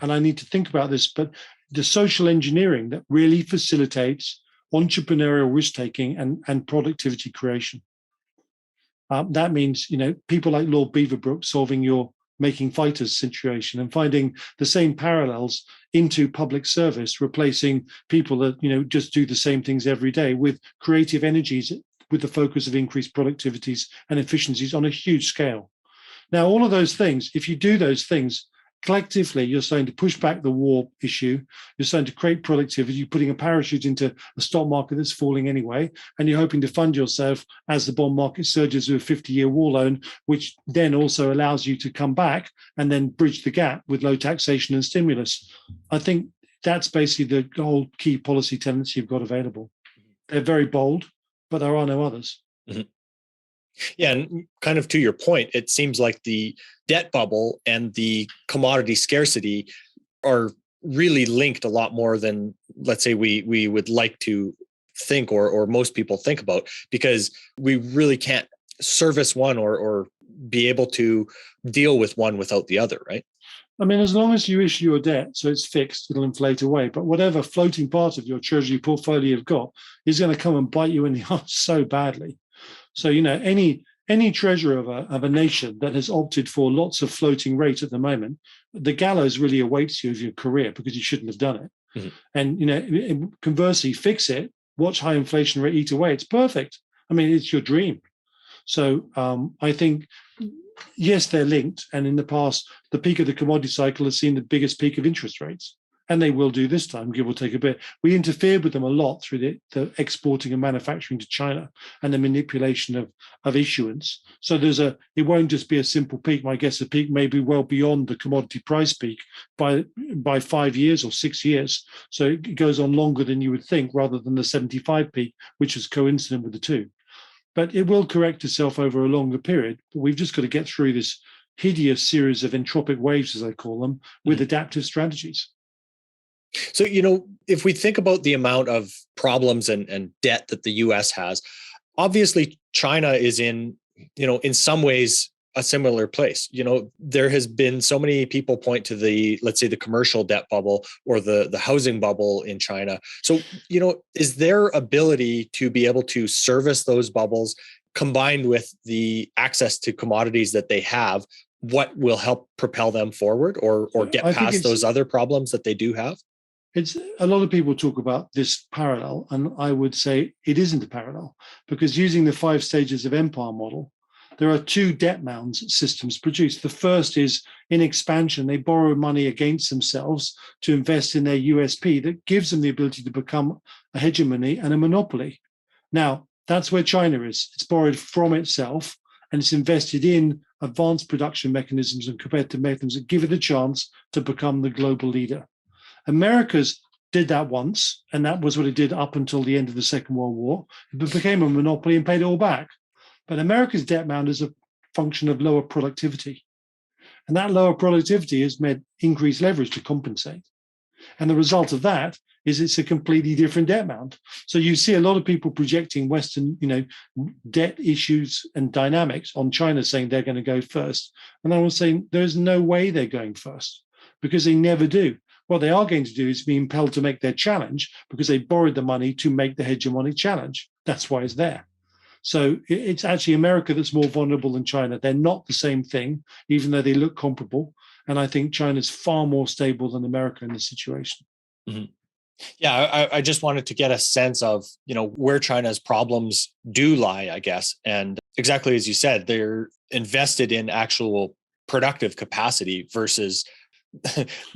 and I need to think about this, but the social engineering that really facilitates entrepreneurial risk-taking and productivity creation. That means, people like Lord Beaverbrook solving your making fighters situation and finding the same parallels into public service, replacing people that, just do the same things every day with creative energies with the focus of increased productivities and efficiencies on a huge scale. Now, all of those things, if you do those things collectively, you're starting to push back the war issue. You're starting to create productivity. You're putting a parachute into a stock market that's falling anyway, and you're hoping to fund yourself as the bond market surges with a 50-year war loan, which then also allows you to come back and then bridge the gap with low taxation and stimulus. I think that's basically the whole key policy tenets you've got available. They're very bold, but there are no others. Mm-hmm. Yeah, and kind of to your point, it seems like the debt bubble and the commodity scarcity are really linked a lot more than, let's say, we would like to think or most people think about, because we really can't service one or be able to deal with one without the other, right? I mean, as long as you issue your debt, so it's fixed, it'll inflate away. But whatever floating part of your treasury portfolio you've got is going to come and bite you in the arse so badly. So, any treasurer of a nation that has opted for lots of floating rate at the moment, the gallows really awaits you of your career because you shouldn't have done it. Mm-hmm. And, conversely, fix it, watch high inflation rate eat away. It's perfect. I mean, it's your dream. So I think, yes, they're linked. And in the past, the peak of the commodity cycle has seen the biggest peak of interest rates. And they will do this time, give or take a bit. We interfered with them a lot through the exporting and manufacturing to China and the manipulation of issuance. So it won't just be a simple peak. My guess the peak may be well beyond the commodity price peak by 5 years or 6 years. So it goes on longer than you would think, rather than the 75 peak, which is coincident with the two. But it will correct itself over a longer period. But we've just got to get through this hideous series of entropic waves, as I call them, with adaptive strategies. So, if we think about the amount of problems and debt that the US has, obviously China is in some ways a similar place. There has been so many people point to let's say the commercial debt bubble or the housing bubble in China. So, is their ability to be able to service those bubbles combined with the access to commodities that they have, what will help propel them forward or get past those other problems that they do have? It's a lot of people talk about this parallel, and I would say it isn't a parallel, because using the 5 stages of empire model, there are 2 debt mounds systems produced. The first is in expansion. They borrow money against themselves to invest in their USP that gives them the ability to become a hegemony and a monopoly. Now, that's where China is. It's borrowed from itself, and it's invested in advanced production mechanisms and competitive mechanisms that give it a chance to become the global leader. America's did that once, and that was what it did up until the end of the Second World War. It became a monopoly and paid it all back. But America's debt mound is a function of lower productivity. And that lower productivity has meant increased leverage to compensate. And the result of that is it's a completely different debt mound. So you see a lot of people projecting Western, debt issues and dynamics on China, saying they're going to go first. And I was saying there's no way they're going first, because they never do. What they are going to do is be impelled to make their challenge, because they borrowed the money to make the hegemonic challenge. That's why it's there. So it's actually America that's more vulnerable than China. They're not the same thing, even though they look comparable. And I think China's far more stable than America in this situation. Mm-hmm. Yeah, I just wanted to get a sense of, where China's problems do lie, I guess. And exactly as you said, they're invested in actual productive capacity versus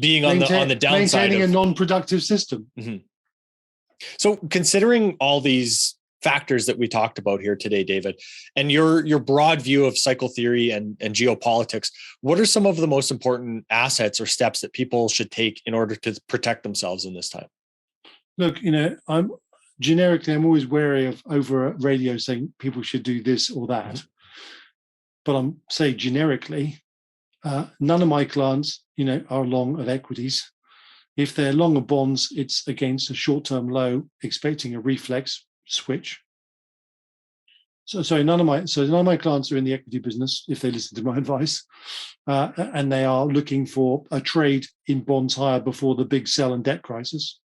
being on the downside, maintaining a non-productive system. Mm-hmm. So, considering all these factors that we talked about here today, David, and your broad view of cycle theory and geopolitics, what are some of the most important assets or steps that people should take in order to protect themselves in this time? Look, I'm always wary of over radio saying people should do this or that. Mm-hmm. But I'm saying generically, none of my clients, are long of equities. If they're long of bonds, it's against a short-term low, expecting a reflex switch. So none of my clients are in the equity business if they listen to my advice, and they are looking for a trade in bonds higher before the big sell and debt crisis.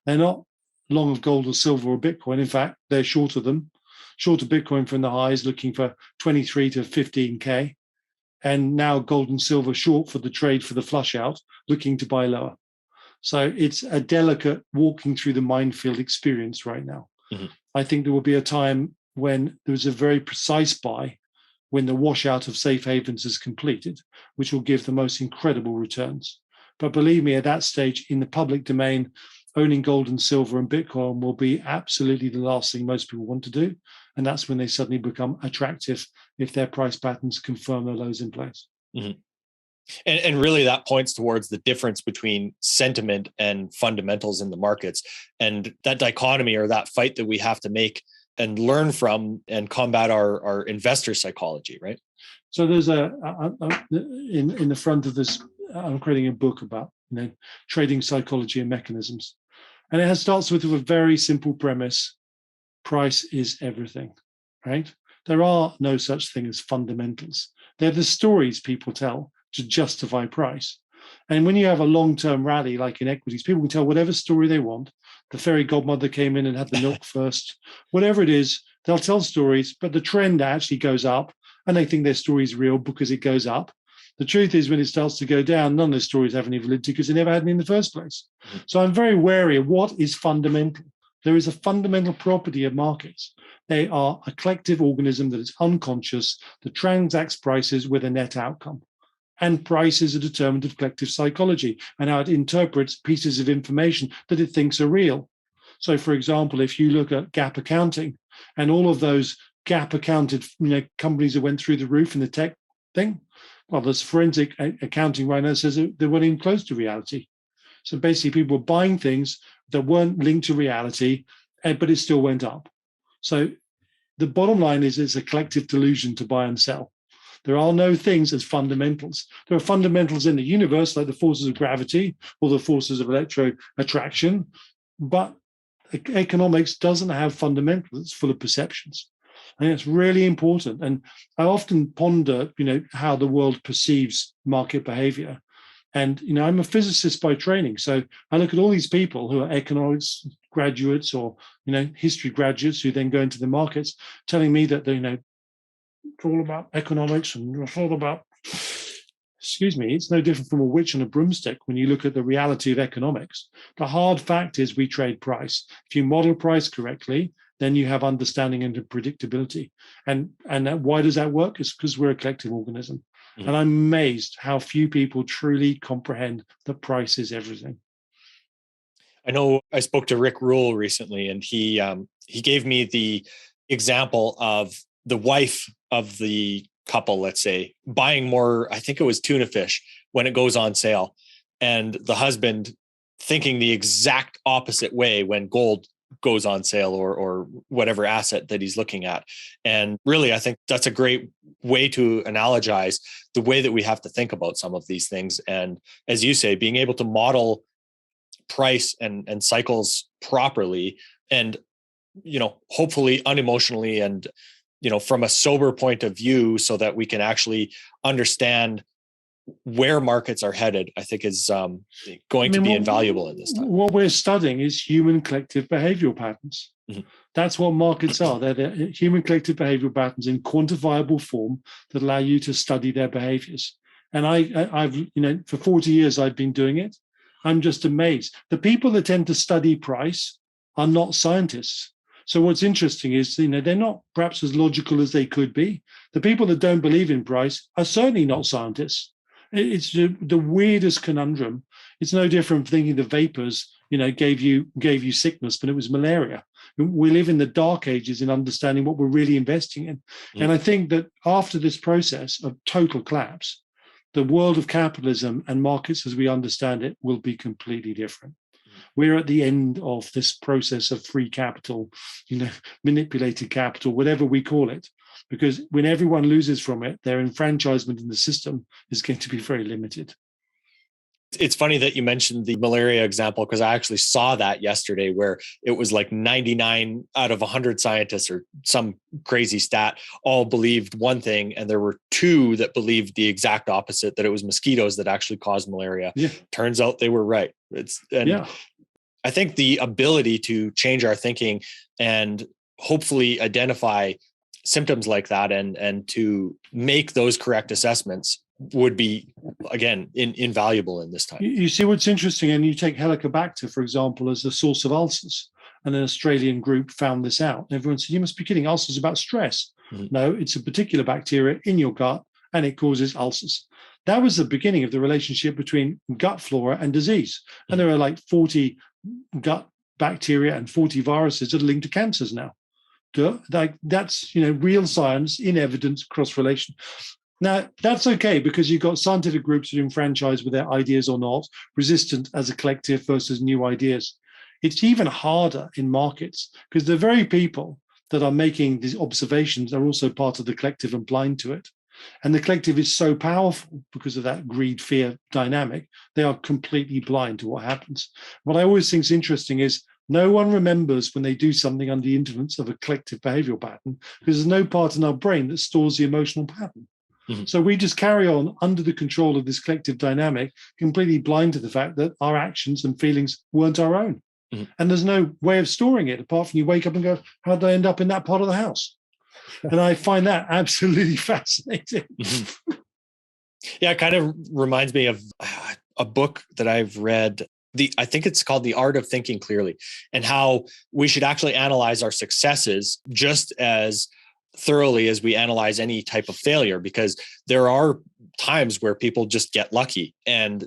They're not long of gold or silver or Bitcoin. In fact, they're short of them. Short of Bitcoin from the highs, looking for 23 to 15K. And now gold and silver short for the trade for the flush out, looking to buy lower. So it's a delicate walking through the minefield experience right now. Mm-hmm. I think there will be a time when there was a very precise buy when the washout of safe havens is completed, which will give the most incredible returns. But believe me, at that stage in the public domain, owning gold and silver and Bitcoin will be absolutely the last thing most people want to do. And that's when they suddenly become attractive if their price patterns confirm the lows in place. Mm-hmm. And really that points towards the difference between sentiment and fundamentals in the markets, and that dichotomy or that fight that we have to make and learn from and combat our investor psychology, right? So there's in the front of this, I'm creating a book about trading psychology and mechanisms. And it starts with a very simple premise: price is everything, right? There are no such thing as fundamentals. They're the stories people tell to justify price. And when you have a long-term rally, like in equities, people can tell whatever story they want. The fairy godmother came in and had the milk first, whatever it is, they'll tell stories, but the trend actually goes up and they think their story is real because it goes up. The truth is, when it starts to go down, none of the stories have any validity because they never had any in the first place. So I'm very wary of what is fundamental. There is a fundamental property of markets. They are a collective organism that is unconscious, that transacts prices with a net outcome. And prices are determined of collective psychology and how it interprets pieces of information that it thinks are real. So, for example, if you look at gap accounting and all of those gap accounted companies that went through the roof in the tech thing, well, there's forensic accounting right now that says they weren't even close to reality. So basically, people were buying things that weren't linked to reality, but it still went up. So the bottom line is it's a collective delusion to buy and sell. There are no things as fundamentals. There are fundamentals in the universe, like the forces of gravity or the forces of electro attraction, but economics doesn't have fundamentals. It's full of perceptions. I think it's really important. And I often ponder, how the world perceives market behavior. And, I'm a physicist by training. So I look at all these people who are economics graduates or, history graduates who then go into the markets telling me that it's all about economics and it's all about, it's no different from a witch on a broomstick when you look at the reality of economics. The hard fact is we trade price. If you model price correctly, then you have understanding and predictability. And why does that work? It's because we're a collective organism. Mm-hmm. And I'm amazed how few people truly comprehend that price is everything. I know I spoke to Rick Rule recently, and he gave me the example of the wife of the couple, let's say, buying more, I think it was tuna fish when it goes on sale, and the husband thinking the exact opposite way when gold goes on sale or whatever asset that he's looking at. And really, I think that's a great way to analogize the way that we have to think about some of these things. And as you say, being able to model price and cycles properly and, hopefully unemotionally and, from a sober point of view so that we can actually understand where markets are headed, I think is going to be invaluable in this time. What we're studying is human collective behavioral patterns. Mm-hmm. That's what markets are. They're human collective behavioral patterns in quantifiable form that allow you to study their behaviors. And I've for 40 years, I've been doing it. I'm just amazed. The people that tend to study price are not scientists. So what's interesting is, they're not perhaps as logical as they could be. The people that don't believe in price are certainly not scientists. It's the weirdest conundrum. It's no different from thinking the vapors, gave you sickness, but it was malaria. We live in the dark ages in understanding what we're really investing in. Mm. And I think that after this process of total collapse, the world of capitalism and markets as we understand it will be completely different. We're at the end of this process of free capital, manipulated capital, whatever we call it. Because when everyone loses from it, their enfranchisement in the system is going to be very limited. It's funny that you mentioned the malaria example, because I actually saw that yesterday where it was like 99 out of 100 scientists or some crazy stat all believed one thing. And there were 2 that believed the exact opposite, that it was mosquitoes that actually caused malaria. Yeah. Turns out they were right. I think the ability to change our thinking and hopefully identify symptoms like that and to make those correct assessments would be, again, invaluable in this time. You see what's interesting, and you take Helicobacter, for example, as the source of ulcers, and an Australian group found this out. And everyone said, you must be kidding, ulcers about stress. No, it's a particular bacteria in your gut and it causes ulcers. That was the beginning of the relationship between gut flora and disease. And there are like 40 gut bacteria and 40 viruses that are linked to cancers now. Like that's, real science in evidence, cross-relation. Now, that's okay because you've got scientific groups that are enfranchised with their ideas or not, resistant as a collective versus new ideas. It's even harder in markets because the very people that are making these observations are also part of the collective and blind to it. And the collective is so powerful because of that greed-fear dynamic, they are completely blind to what happens. What I always think is interesting is no one remembers when they do something under the influence of a collective behavioral pattern because there's no part in our brain that stores the emotional pattern. So we just carry on under the control of this collective dynamic, completely blind to the fact that our actions and feelings weren't our own. And there's no way of storing it apart from you wake up and go, how did I end up in that part of the house? And I find that absolutely fascinating. Yeah, it kind of reminds me of a book that I've read. I think it's called The Art of Thinking Clearly, and how we should actually analyze our successes just as thoroughly as we analyze any type of failure, because there are times where people just get lucky. And,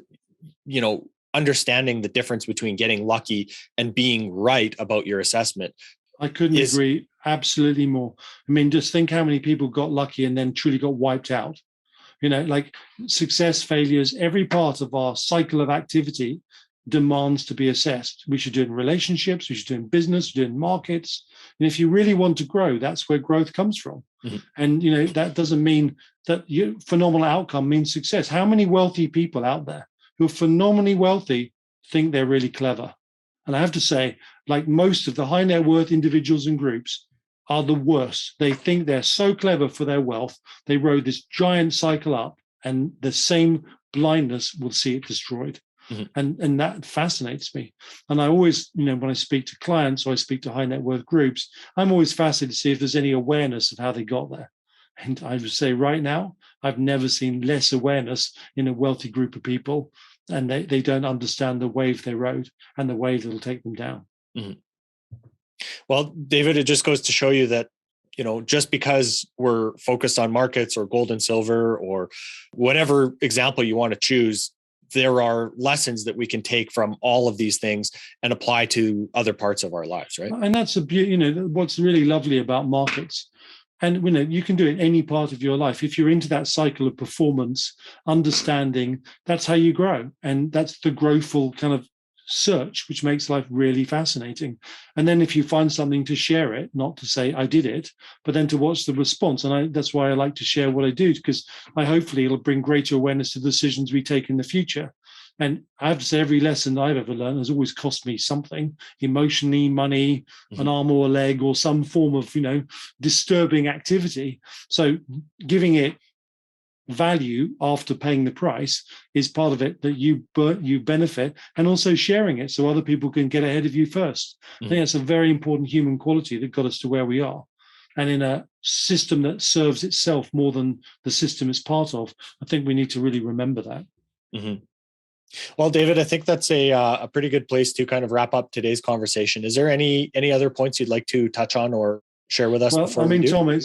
understanding the difference between getting lucky and being right about your assessment. I couldn't agree absolutely more. I mean, just think how many people got lucky and then truly got wiped out. Like success, failures, every part of our cycle of activity demands to be assessed. We should do it in relationships, we should do it in business, we should do it in markets. And if you really want to grow, that's where growth comes from. And, that doesn't mean that phenomenal outcome means success. How many wealthy people out there who are phenomenally wealthy think they're really clever? And I have to say, like most of the high net worth individuals and groups are the worst. They think they're so clever for their wealth. They rode this giant cycle up and the same blindness will see it destroyed. And that fascinates me. And I always, when I speak to clients or I speak to high net worth groups, I'm always fascinated to see if there's any awareness of how they got there. And I would say right now, I've never seen less awareness in a wealthy group of people, and they don't understand the wave they rode and the wave that'll take them down. Well, David, it just goes to show you that, just because we're focused on markets or gold and silver or whatever example you want to choose, there are lessons that we can take from all of these things and apply to other parts of our lives, right? And that's what's really lovely about markets. And you can do it in any part of your life. If you're into that cycle of performance, understanding, that's how you grow. And that's the growthful kind of search, which makes life really fascinating. And then if you find something, to share it, not to say I did it, but then to watch the response. And that's why I like to share what I do, because hopefully it'll bring greater awareness to the decisions we take in the future. And I have to say, every lesson I've ever learned has always cost me something, emotionally, money, an arm or a leg, or some form of, disturbing activity. So giving it value after paying the price is part of it, that you benefit, and also sharing it so other people can get ahead of you first. I think that's a very important human quality that got us to where we are. And in a system that serves itself more than the system it's part of, I think we need to really remember that. Well, David, I think that's a pretty good place to kind of wrap up today's conversation. Is there any other points you'd like to touch on or share with us? Well, before we do? Tom,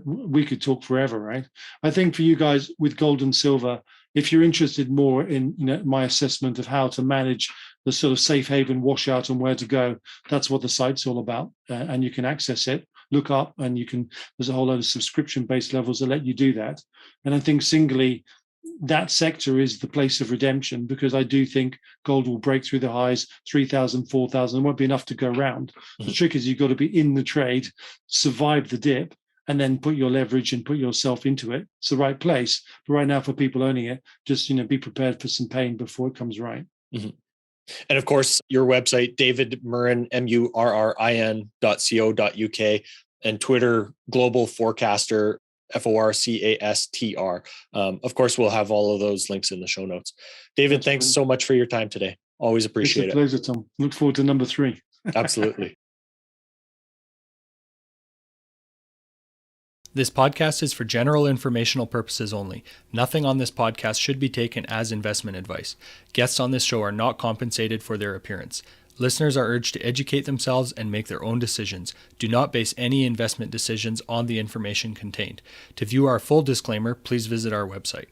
we could talk forever, right? I think for you guys with gold and silver, if you're interested more in my assessment of how to manage the sort of safe haven washout and where to go, that's what the site's all about. And you can access it, look up, and there's a whole load of subscription-based levels that let you do that. And I think singly, that sector is the place of redemption, because I do think gold will break through the highs, 3,000, 4,000. There won't be enough to go around. The trick is you've got to be in the trade, survive the dip, and then put your leverage and put yourself into it. It's the right place. But right now, for people owning it, just be prepared for some pain before it comes right. And of course, your website, David Murrin, MURRIN.co.uk, and Twitter, Global Forecaster, FORCASTR. Of course, we'll have all of those links in the show notes. David, thanks so much for your time today. Always appreciate it. It's a pleasure, Tom. Look forward to number 3. Absolutely. This podcast is for general informational purposes only. Nothing on this podcast should be taken as investment advice. Guests on this show are not compensated for their appearance. Listeners are urged to educate themselves and make their own decisions. Do not base any investment decisions on the information contained. To view our full disclaimer, please visit our website.